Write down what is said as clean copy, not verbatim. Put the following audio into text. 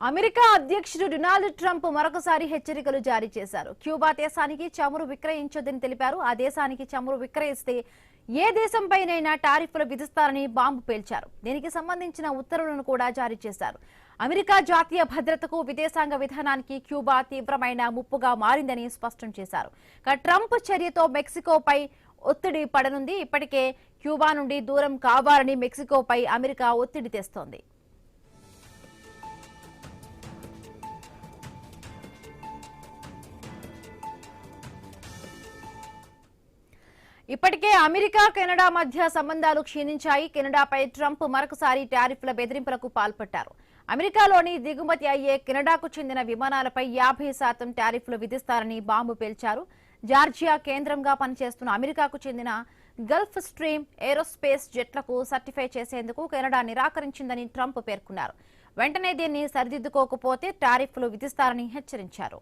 America అధ్యక్షుడు Donald Trump మరొకసారి హెచ్చరికలు జారీ చేశారు. క్యూబా దేశానికి చమురు విక్రయించొద్దని తెలిపారు. ఆ దేశానికి చమురు విక్రయిస్తే ఏ దేశంపైనైనా టారిఫ్లు విధిస్తారని బాంబు పేల్చారు. దీనికి సంబంధించిన ఉత్తర్వులను కూడా జారీ చేశారు. అమెరికా జాతీయ భద్రతకు, విదేశాంగ విధానానికి క్యూబా తీవ్రమైన ముప్పుగా మారిందని స్పష్టం చేశారు. ట్రంప్ చర్యతో మెక్సికోపై ఒత్తిడి పడనుంది. ఇప్పటికే క్యూబా నుండి దూరం కావాలని మెక్సికోపై అమెరికా ఒత్తిడి తెస్తోంది. ఇప్పటికే అమెరికా, కెనడా మధ్య సంబంధాలు క్షీణించాయి. కెనడాపై ట్రంప్ మరొకసారి టారిఫ్ల బెదిరింపులకు పాల్పడ్డారు. అమెరికాలోని దిగుమతి అయ్యే కెనడాకు చెందిన విమానాలపై 50% టారిఫ్లు విధిస్తారని బాంబు పేల్చారు. జార్జియా కేంద్రంగా పనిచేస్తున్న అమెరికాకు చెందిన గల్ఫ్ స్ట్రీమ్ ఏరోస్పేస్ జెట్లకు సర్టిఫై చేసేందుకు కెనడా నిరాకరించిందని ట్రంప్ పేర్కొన్నారు. వెంటనే దీన్ని సరిదిద్దుకోకపోతే టారిఫ్లు విధిస్తారని హెచ్చరించారు.